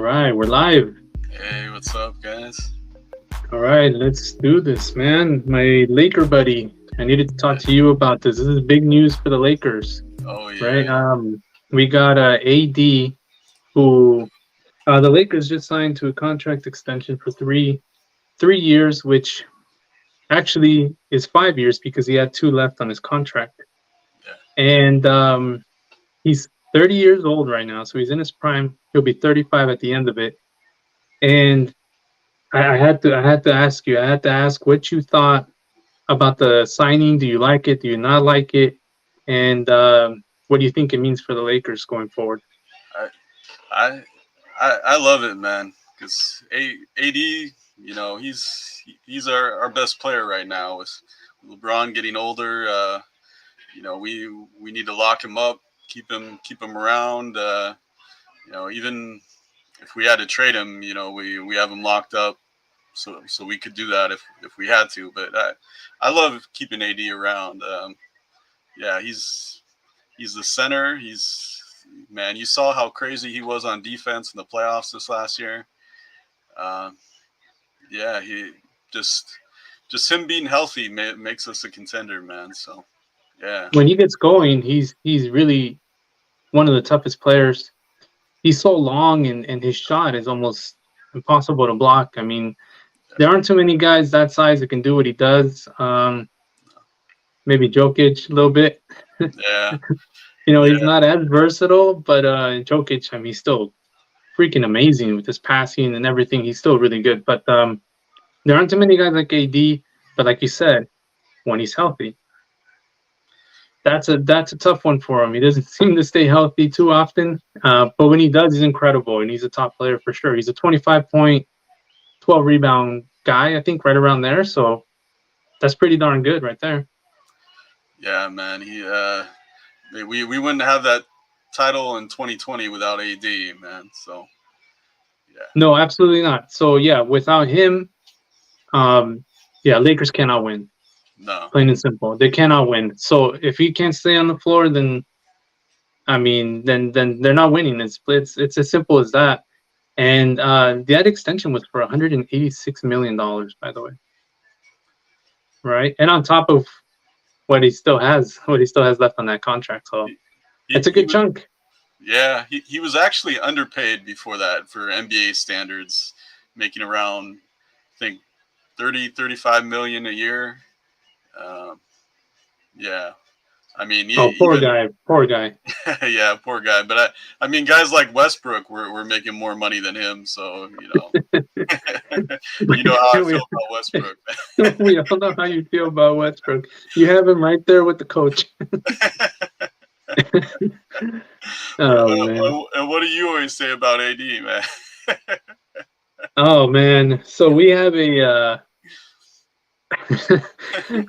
All right, we're live. Hey, what's up, guys? All right, let's do this, man. My Laker buddy, I needed to talk Yeah. to you about this. This is big news for the Lakers, Oh right? yeah, We got AD, who the Lakers just signed to a contract extension for three years, which actually is 5 years because he had two left on his contract. yeah, And he's 30 years old right now, so he's in his prime. He'll be 35 at the end of it. And I had to ask you. I had to ask what you thought about the signing. Do you like it? Do you not like it? And what do you think it means for the Lakers going forward? I I I love it, man. Because AD, he's our best player right now. With LeBron getting older, we need to lock him up, keep him around. Even if we had to trade him, we have him locked up. So we could do that if we had to. But I love keeping AD around. Yeah, he's the center. Man. You saw how crazy he was on defense in the playoffs this last year. Uh, yeah, he just just him being healthy makes us a contender, man. So yeah, When he gets going, he's really one of the toughest players. He's so long, and his shot is almost impossible to block. I mean, there aren't too many guys that size that can do what he does. Maybe Jokic a little bit. yeah, He's yeah, not as versatile, but Jokic, I mean, he's still freaking amazing with his passing and everything. He's still really good. But there aren't too many guys like AD. But like you said, when he's healthy, that's a tough one for him. He doesn't seem to stay healthy too often. But when he does, he's incredible, and he's a top player for sure. He's a 25 point, 12 rebound guy, I think, right around there. So that's pretty darn good right there. yeah, man. We wouldn't have that title in 2020 without AD, man. So yeah, No, absolutely not. So yeah, without him, um, yeah, Lakers cannot win. no, Plain and simple, they cannot win. So if he can't stay on the floor, then I mean, then they're not winning. It's as simple as that. And that extension was for $186 million, by the way, right? And on top of what he still has left on that contract, so he, it's a he good was. chunk. Yeah, he was actually underpaid before that for NBA standards, making around, I think, 35 million a year. Um, yeah, I mean, Oh, poor even guy, poor guy. yeah, poor guy. But I mean, guys like Westbrook were making more money than him. So you know how I we, feel about Westbrook. we all know how you feel about Westbrook. You have him right there with the coach. Oh man. And what do you always say about AD, man? Oh man. So we have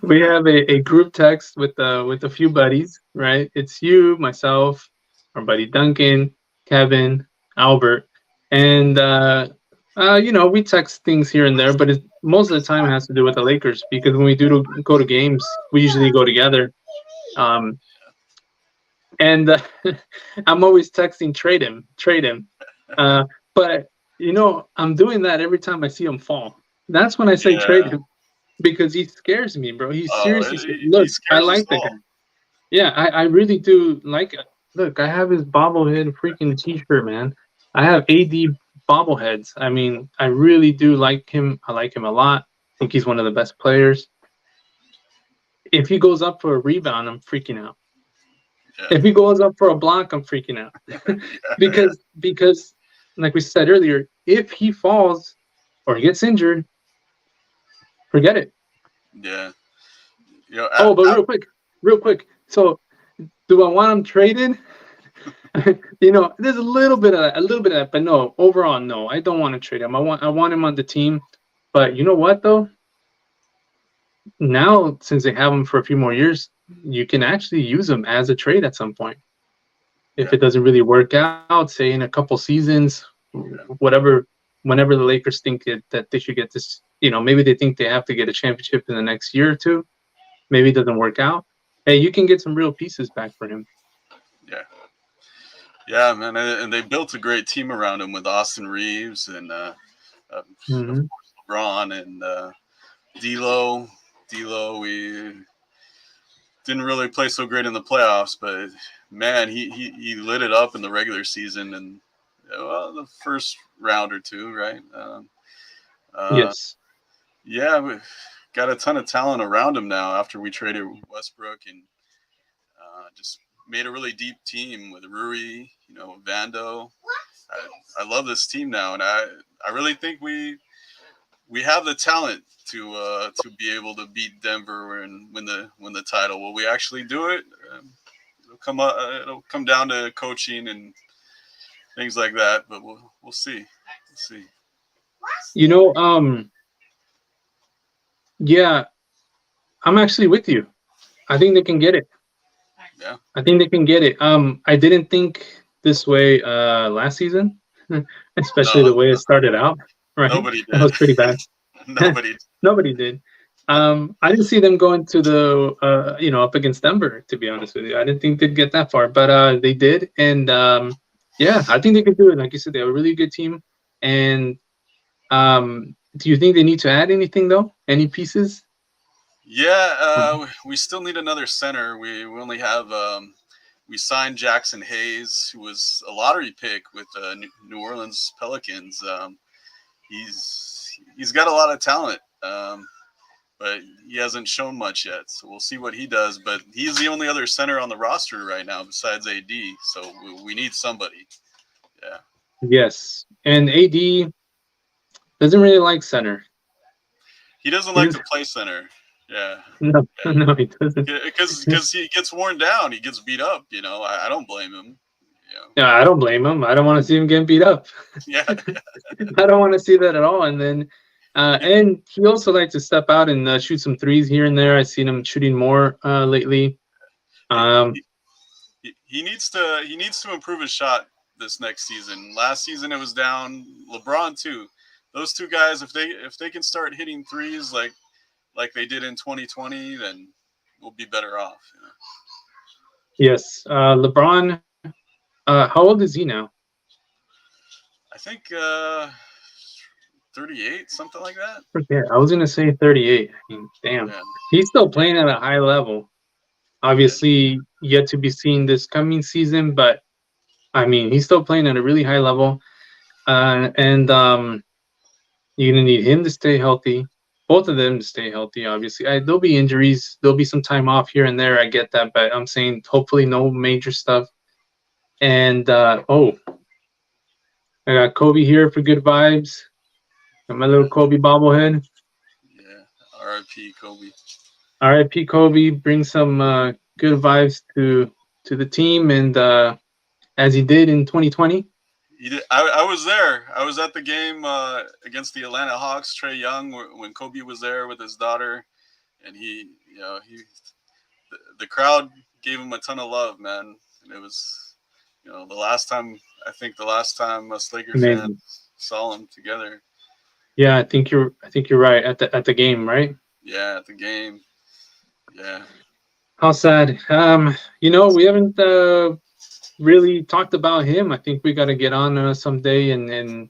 we have a group text with a few buddies, right? It's you, myself, our buddy Duncan, Kevin, Albert, and we text things here and there, but most of the time it has to do with the Lakers because when we go to games, we usually go together. Um, and I'm always texting trade him. Uh, but I'm doing that every time I see him fall. That's when I say trade Yeah. him because he scares me, bro. He Oh, seriously he look. I scares us like the guy. all. Yeah, I really do like it. Look, I have his bobblehead freaking T-shirt, man. I have AD bobbleheads. I mean, I really do like him. I like him a lot. I think he's one of the best players. If he goes up for a rebound, I'm freaking out. Yeah. If he goes up for a block, I'm freaking out Yeah. because like we said earlier, if he falls or he gets injured, forget it. Yeah. Oh, but real quick. So, do I want him traded? There's a little bit of that, but no. Overall, no. I don't want to trade him. I want him on the team. But you know what though? Now, since they have him for a few more years, you can actually use him as a trade at some point. If Yeah. it doesn't really work out, say in a couple seasons, Yeah. whatever, whenever the Lakers think that they should get this, maybe they think they have to get a championship in the next year or two. Maybe it doesn't work out. Hey, you can get some real pieces back for him. Yeah. Yeah, man, and they built a great team around him with Austin Reeves and of Hmm. course LeBron and D'Lo. D'Lo, we didn't really play so great in the playoffs, but man, he lit it up in the regular season and well, the first round or two, right? Uh, Yes. yeah, we got a ton of talent around him now after we traded Westbrook and just made a really deep team with Rui, Vando. I love this team now, and I really think we have the talent to be able to beat Denver and win the title. Will we actually do it? It'll come down to coaching and things like that, but we'll see. We'll see. You know, yeah, I'm actually with you. I think they can get it. Yeah. I think they can get it. I didn't think this way last season, especially No, the way it started out. Right, nobody that did. was pretty bad. Nobody. Nobody did. I didn't see them going to the up against Denver. To be honest with you, I didn't think they'd get that far, but they did, and yeah, I think they could do it. Like you said, they're a really good team. And do you think they need to add anything though? Any pieces? Yeah, we still need another center. We only have we signed Jackson Hayes, who was a lottery pick with New Orleans Pelicans. He's got a lot of talent, but he hasn't shown much yet. So we'll see what he does. But he's the only other center on the roster right now besides AD. So we need somebody. Yeah, Yes, and AD doesn't really like center. he doesn't He like doesn't, to play center. Yeah, no, yeah. no, he doesn't. Because he gets worn down, he gets beat up. I don't blame him. Yeah, I don't blame him. I don't want to see him getting beat up. Yeah, I don't want to see that at all. And then, and he also likes to step out and shoot some threes here and there. I've seen him shooting more lately. he, Um, he needs to improve his shot this next season. Last season it was down. LeBron too. Those two guys, if they can start hitting threes like they did in 2020, then we'll be better off. yes, LeBron. How old is he now? I think 38, something like that. Yeah, I was gonna say 38. I mean, damn, Yeah, he's still playing at a high level. yeah. Obviously, yet to be seen this coming season, but I mean, he's still playing at a really high level. And you're gonna need him to stay healthy, both of them to stay healthy. Obviously, there'll be injuries, there'll be some time off here and there. I get that, but I'm saying hopefully no major stuff. And I got Kobe here for good vibes. Got my little Kobe bobblehead. Yeah. R.I.P. Kobe. R.I.P. Kobe. Bring some good vibes to the team, and as he did in 2020. I was there. I was at the game against the Atlanta Hawks. Trae Young, when Kobe was there with his daughter, and the crowd gave him a ton of love, man. And it was, the last time us Laker fans Amazing. saw them together. Yeah, I think you're right at the game, right? Yeah, at the game. Yeah. How sad. We haven't really talked about him. I think we got to get on someday and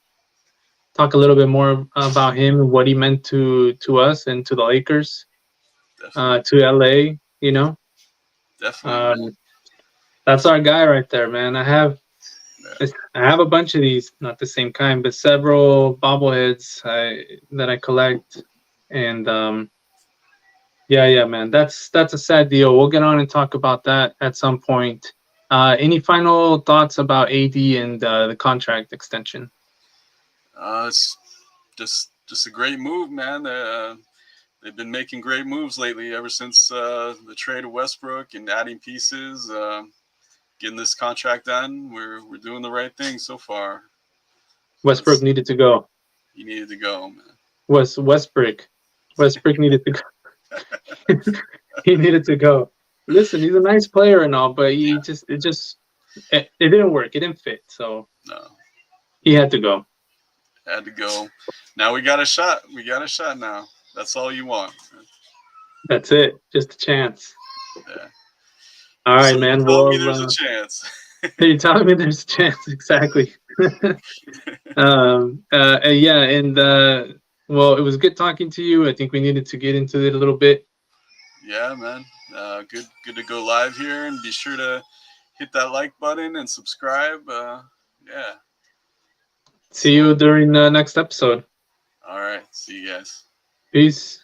talk a little bit more about him and what he meant to us and to the Lakers, Definitely. to LA. Definitely, man. Um, that's our guy right there, man. Yeah. I have a bunch of these, not the same kind, but several bobbleheads that I collect, and yeah, man, that's a sad deal. We'll get on and talk about that at some point. Any final thoughts about AD and the contract extension? It's just a great move, man. They've been making great moves lately, ever since the trade of Westbrook and adding pieces, getting this contract done. We're doing the right thing so far. Westbrook needed to go. He needed to go, man. Westbrook needed to go. He needed to go. Listen, he's a nice player and all, but it didn't work. It didn't fit. So No, he had to go. had to go. Now we got a shot. We got a shot now. That's all you want. That's it. Just a chance. Yeah. All right, So man. tell me Well, there's a chance. You're telling me there's a chance, exactly. Yeah, and well, it was good talking to you. I think we needed to get into it a little bit. Yeah, man. Good to go live here, and be sure to hit that like button and subscribe. Yeah. See you during the next episode. All right. See you guys. Peace.